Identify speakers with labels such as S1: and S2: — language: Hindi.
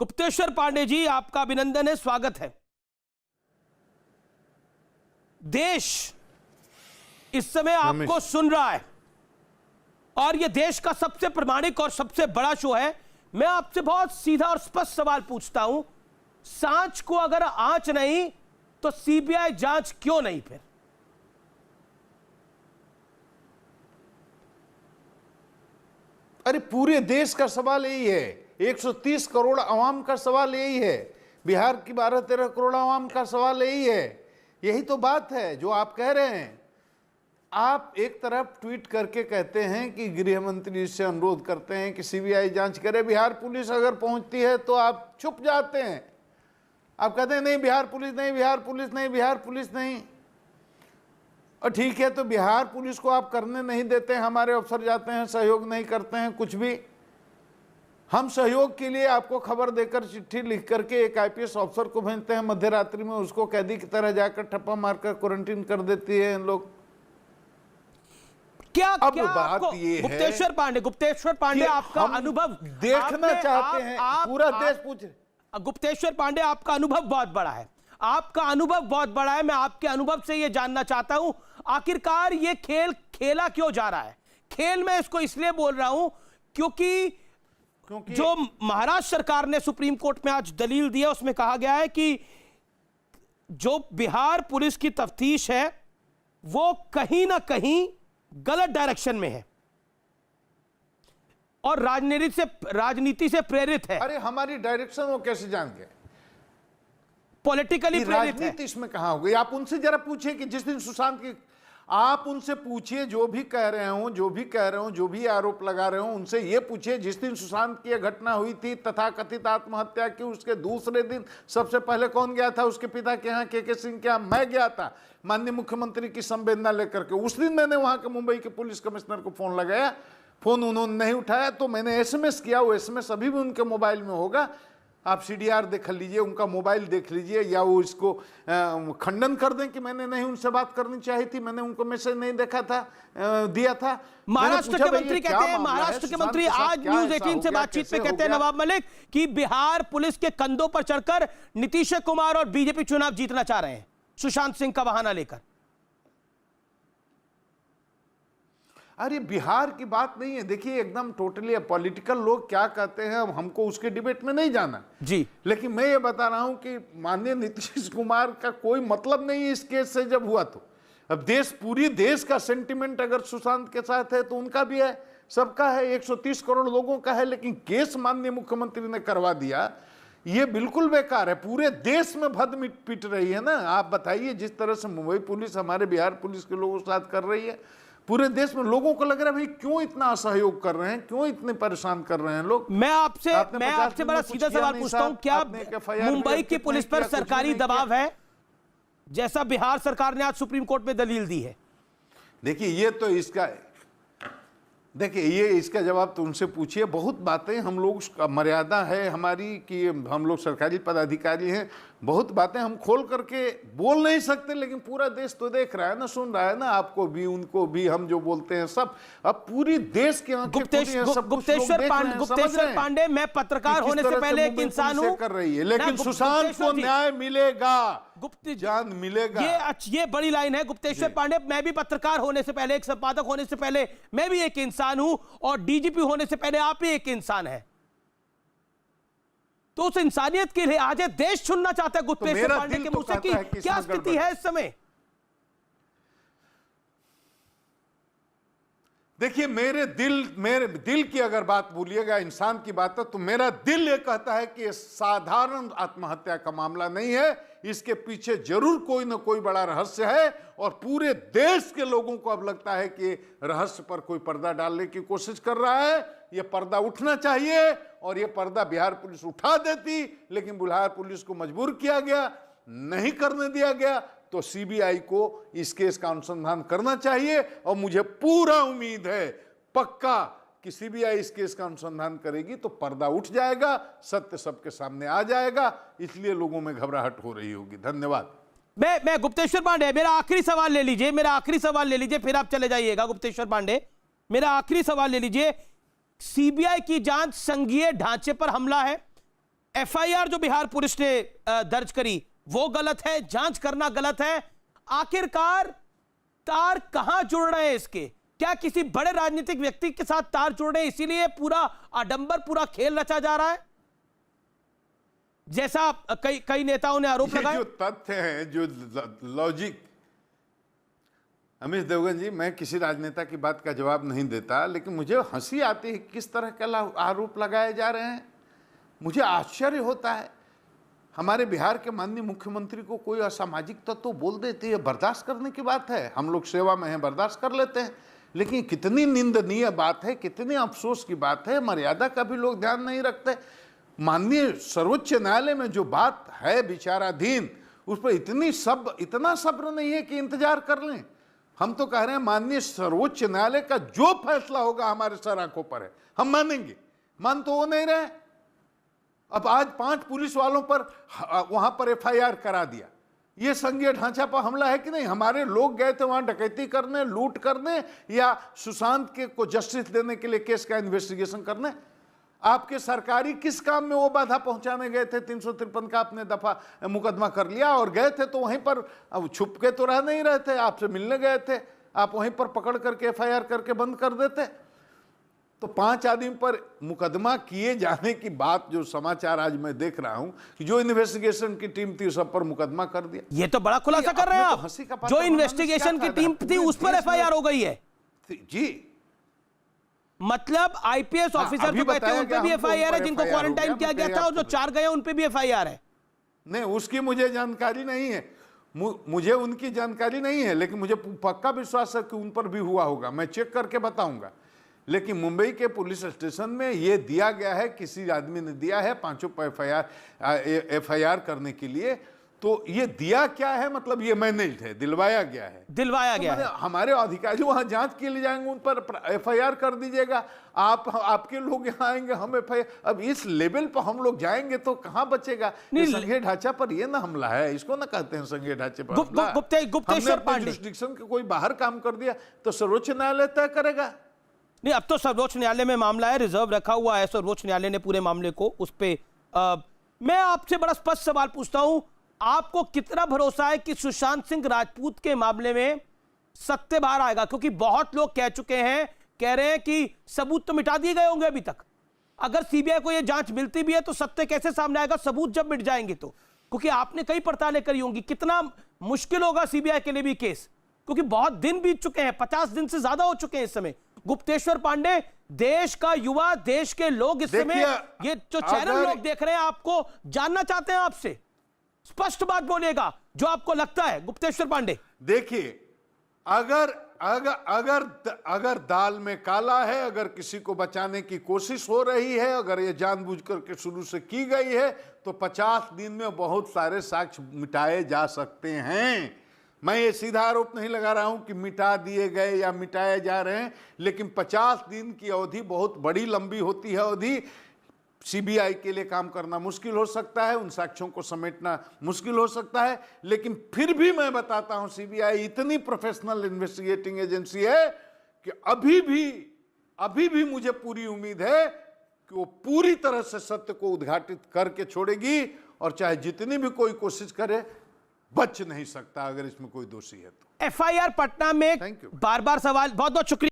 S1: गुप्तेश्वर पांडे जी, आपका अभिनंदन है, स्वागत है। देश इस समय आपको सुन रहा है और यह देश का सबसे प्रामाणिक और सबसे बड़ा शो है। मैं आपसे बहुत सीधा और स्पष्ट सवाल पूछता हूं, सांच को अगर आंच नहीं तो सीबीआई जांच क्यों नहीं? फिर
S2: अरे पूरे देश का सवाल यही है, 130 करोड़ आवाम का सवाल यही है, बिहार की 12-13 करोड़ आवाम का सवाल यही है। यही तो बात है जो आप कह रहे हैं। आप एक तरफ ट्वीट करके कहते हैं कि गृह मंत्री से अनुरोध करते हैं कि सीबीआई जांच करे, बिहार पुलिस अगर पहुंचती है तो आप चुप जाते हैं। आप कहते हैं नहीं बिहार पुलिस नहीं, बिहार पुलिस नहीं, बिहार पुलिस नहीं। और ठीक है, तो बिहार पुलिस को आप करने नहीं देते, हमारे अफसर जाते हैं, सहयोग नहीं करते हैं कुछ भी। हम सहयोग के लिए आपको खबर देकर चिट्ठी लिख करके एक आईपीएस अफसर को भेजते हैं, मध्य रात्रि में उसको कैदी की तरह जाकर ठप्पा मारकर क्वारंटीन कर देती है इन लोग।
S1: क्या
S2: अब
S1: क्या
S2: बात ये है,
S1: गुप्तेश्वर पांडे आपका अनुभव
S2: देखना चाहते हैं, पूरा देश पूछे।
S1: गुप्तेश्वर पांडे, आपका अनुभव बहुत बड़ा है, आपका अनुभव बहुत बड़ा है। मैं आपके अनुभव से यह जानना चाहता हूं, आखिरकार ये खेल खेला क्यों जा रहा है? खेल में इसको इसलिए बोल रहा हूं क्योंकि जो महाराष्ट्र सरकार ने सुप्रीम कोर्ट में आज दलील दी है, उसमें कहा गया है कि जो बिहार पुलिस की तफ्तीश है वो कहीं ना कहीं गलत डायरेक्शन में है और राजनीति से प्रेरित है।
S2: अरे हमारी डायरेक्शन वो कैसे जान गए?
S1: पॉलिटिकली प्रेरित है।
S2: राजनीति इसमें कहां हो गई? आप उनसे जरा पूछिए कि जिस दिन सुशांत की, आप उनसे पूछिए, जो भी कह रहे हो, जो भी आरोप लगा रहे हो, उनसे ये पूछिए जिस दिन सुशांत की घटना हुई थी तथाकथित आत्महत्या की, उसके दूसरे दिन सबसे पहले कौन गया था उसके पिता के यहाँ, के सिंह के यहाँ? मैं गया था माननीय मुख्यमंत्री की संवेदना लेकर के। उस दिन मैंने वहां के मुंबई के पुलिस कमिश्नर को फोन लगाया, फोन उन्होंने नहीं उठाया, तो मैंने एसएमएस किया। वो एसएमएस अभी भी उनके मोबाइल में होगा, आप सीडीआर देख लीजिए, उनका मोबाइल देख लीजिए, या वो इसको खंडन कर दें कि मैंने नहीं उनसे बात करनी चाहिए थी, मैंने उनको मैसेज नहीं देखा था, दिया था।
S1: महाराष्ट्र के मंत्री कहते हैं, महाराष्ट्र के मंत्री आज न्यूज 18 से बातचीत में कहते हैं नवाब मलिक कि बिहार पुलिस के कंधों पर चढ़कर नीतीश कुमार और बीजेपी चुनाव जीतना चाह रहे हैं सुशांत सिंह का बहाना लेकर।
S2: अरे बिहार की बात नहीं है, देखिए एकदम टोटली पॉलिटिकल लोग क्या कहते हैं, अब हमको उसके डिबेट में नहीं जाना
S1: जी।
S2: लेकिन मैं ये बता रहा हूं कि माननीय नीतीश कुमार का कोई मतलब नहीं है इस केस से। जब हुआ तो अब पूरी देश का सेंटिमेंट अगर सुशांत के साथ है तो उनका भी है, सबका है, 130 करोड़ लोगों का है। लेकिन केस माननीय मुख्यमंत्री ने करवा दिया, ये बिल्कुल बेकार है। पूरे देश में भद पिट रही है ना। आप बताइए, जिस तरह से मुंबई पुलिस हमारे बिहार पुलिस के लोगों के साथ कर रही है, पूरे देश में लोगों को लग रहा है भाई क्यों इतना असहयोग कर रहे हैं, क्यों इतने परेशान कर रहे हैं लोग।
S1: मैं आपसे बड़ा सीधा सवाल पूछता हूं, क्या मुंबई की पुलिस पर सरकारी दबाव है जैसा बिहार सरकार ने आज सुप्रीम कोर्ट में दलील दी है?
S2: देखिए ये इसका जवाब तो उनसे पूछिए। बहुत बातें हम लोग, मर्यादा है हमारी कि हम लोग सरकारी पदाधिकारी हैं, बहुत बातें हम खोल करके बोल नहीं सकते, लेकिन पूरा देश तो देख रहा है ना, सुन रहा है ना, आपको भी उनको भी, हम जो बोलते हैं सब, अब पूरी देश के आंखें खुली हैं, सब
S1: गुप्तेश्वर पांडे, मैं पत्रकार होने से पहले एक इंसान हूं,
S2: कर रही है, लेकिन सुशांत को न्याय मिलेगा, जान मिलेगा।
S1: ये बड़ी लाइन है गुप्तेश्वर पांडे। मैं भी पत्रकार होने से पहले, एक संपादक होने से पहले मैं भी एक इंसान हूं, और डीजीपी होने से पहले आप भी एक इंसान है। तो उस इंसानियत के लिए आज देश सुनना चाहता है गुप्तेश्वर पांडे के मुंह से कि क्या स्थिति है इस समय।
S2: देखिए, मेरे दिल की अगर बात बोलिएगा, इंसान की बात है, तो मेरा दिल ये कहता है कि ये साधारण आत्महत्या का मामला नहीं है, इसके पीछे जरूर कोई ना कोई बड़ा रहस्य है, और पूरे देश के लोगों को अब लगता है कि रहस्य पर कोई पर्दा डालने की कोशिश कर रहा है। ये पर्दा उठना चाहिए, और ये पर्दा बिहार पुलिस उठा देती, लेकिन बिहार पुलिस को मजबूर किया गया, नहीं करने दिया गया। तो सीबीआई को इस केस का अनुसंधान करना चाहिए, और मुझे पूरा उम्मीद है, पक्का, कि सीबीआई इस केस का अनुसंधान करेगी तो पर्दा उठ जाएगा, सत्य सबके सामने आ जाएगा। इसलिए लोगों में घबराहट हो रही होगी। धन्यवाद।
S1: मैं गुप्तेश्वर पांडे, मेरा आखिरी सवाल ले लीजिए, फिर आप चले जाइएगा। गुप्तेश्वर पांडे, मेरा आखिरी सवाल ले लीजिए। सीबीआई की जांच संघीय ढांचे पर हमला है, एफआईआर जो बिहार पुलिस ने दर्ज करी वो गलत है, जांच करना गलत है। आखिरकार तार कहां जुड़ रहे हैं इसके? क्या किसी बड़े राजनीतिक व्यक्ति के साथ तार जुड़ रहे हैं, इसीलिए पूरा आडंबर, पूरा खेल रचा जा रहा है, जैसा कई नेताओं ने आरोप लगाया?
S2: जो तथ्य हैं, जो लॉजिक, अमित देवगन जी, मैं किसी राजनेता की बात का जवाब नहीं देता, लेकिन मुझे हंसी आती है किस तरह के आरोप लगाए जा रहे हैं। मुझे आश्चर्य होता है, हमारे बिहार के माननीय मुख्यमंत्री को कोई असामाजिक तत्व बोल देते हैं, बर्दाश्त करने की बात है। हम लोग सेवा में हैं, बर्दाश्त कर लेते हैं, लेकिन कितनी निंदनीय बात है, कितनी अफसोस की बात है। मर्यादा का भी लोग ध्यान नहीं रखते। माननीय सर्वोच्च न्यायालय में जो बात है विचाराधीन, उस पर इतना सब्र नहीं है कि इंतजार कर लें। हम तो कह रहे हैं माननीय सर्वोच्च न्यायालय का जो फैसला होगा हमारे सर आंखों पर है, हम मानेंगे। मान तो वो नहीं रहे। अब आज 5 पुलिस वालों पर वहां पर एफआईआर करा दिया। ये संघीय ढांचा पर हमला है कि नहीं? हमारे लोग गए थे वहां डकैती करने, लूट करने, या सुशांत के को जस्टिस देने के लिए केस का इन्वेस्टिगेशन करने? आपके सरकारी किस काम में वो बाधा पहुंचाने गए थे? 353 का आपने दफा मुकदमा कर लिया और गए थे तो वहीं पर, अब छुप के तो रह नहीं रहे थे, आपसे मिलने गए थे, आप वहीं पर पकड़ करके एफआईआर करके बंद कर देते। तो 5 आदमी पर मुकदमा किए जाने की बात, जो समाचार आज मैं देख रहा हूं कि जो इन्वेस्टिगेशन की टीम थी सब पर मुकदमा कर दिया।
S1: ये तो बड़ा खुलासा कर रहे हैं आप। जो इन्वेस्टिगेशन की टीम थी उस पर एफआईआर हो गई है
S2: जी।
S1: मतलब आईपीएस ऑफिसर जो कहते हैं उन पे भी एफआईआर है, जिनको क्वारंटाइन किया गया था, और जो 4 गए उन पे भी एफआईआर है।
S2: नहीं, उसकी मुझे जानकारी नहीं है, मुझे उनकी जानकारी नहीं है, लेकिन मुझे पक्का विश्वास है कि उन पर भी हुआ होगा। मैं चेक करके बताऊंगा। लेकिन मुंबई के पुलिस स्टेशन में यह दिया गया है, किसी आदमी ने दिया है 5 एफआईआर करने के लिए। तो ये दिया क्या है? मतलब ये मैनेज्ड है, दिलवाया गया है।
S1: दिलवाया गया है।
S2: हमारे अधिकारी वहां जांच के लिए जाएंगे, उन पर एफआईआर कर दीजिएगा। आपके लोग यहाँ आएंगे, हम एफआईआर। अब इस लेवल पर हम लोग जाएंगे तो कहां बचेगा? संघीय ढांचा पर ये ना हमला है, इसको ना कहते हैं संघीय ढांचे पर।
S1: गुप्तेश्वर पांडे,
S2: जुरिस्डिक्शन के कोई बाहर काम कर दिया तो सर्वोच्च न्यायालय तय करेगा।
S1: नहीं, अब तो सर्वोच्च न्यायालय में मामला है, रिजर्व रखा हुआ है सर्वोच्च न्यायालय ने पूरे मामले को। उस पे मैं आपसे बड़ा स्पष्ट सवाल पूछता हूं, आपको कितना भरोसा है कि सुशांत सिंह राजपूत के मामले में सत्य बाहर आएगा? क्योंकि बहुत लोग कह चुके हैं, कह रहे हैं कि सबूत तो मिटा दिए गए होंगे अभी तक। अगर सीबीआई को यह जांच मिलती भी है तो सत्य कैसे सामने आएगा? सबूत जब मिट जाएंगे तो। क्योंकि आपने कई पड़तालें करी होंगी, कितना मुश्किल होगा सीबीआई के लिए भी केस, क्योंकि बहुत दिन बीत चुके हैं, 50 दिन से ज्यादा हो चुके हैं इस समय। गुप्तेश्वर पांडे, देश का युवा, देश के लोग इस समय, ये जो चैनल लोग देख रहे हैं, आपको जानना चाहते हैं आपसे। स्पष्ट बात बोलिएगा जो आपको लगता है। गुप्तेश्वर पांडे,
S2: देखिए, अगर दाल में काला है, अगर किसी को बचाने की कोशिश हो रही है, अगर ये जानबूझकर के शुरू से की गई है, तो 50 दिन में बहुत सारे साक्ष्य मिटाए जा सकते हैं। मैं ये सीधा आरोप नहीं लगा रहा हूं कि मिटा दिए गए या मिटाए जा रहे हैं, लेकिन 50 दिन की अवधि बहुत बड़ी लंबी होती है अवधि। सीबीआई के लिए काम करना मुश्किल हो सकता है, उन साक्ष्यों को समेटना मुश्किल हो सकता है, लेकिन फिर भी मैं बताता हूं, सीबीआई इतनी प्रोफेशनल इन्वेस्टिगेटिंग एजेंसी है कि अभी भी मुझे पूरी उम्मीद है कि वो पूरी तरह से सत्य को उद्घाटित करके छोड़ेगी, और चाहे जितनी भी कोई कोशिश करे, बच नहीं सकता अगर इसमें कोई दोषी है तो।
S1: एफआईआर पटना में बार बार सवाल, बहुत बहुत शुक्रिया।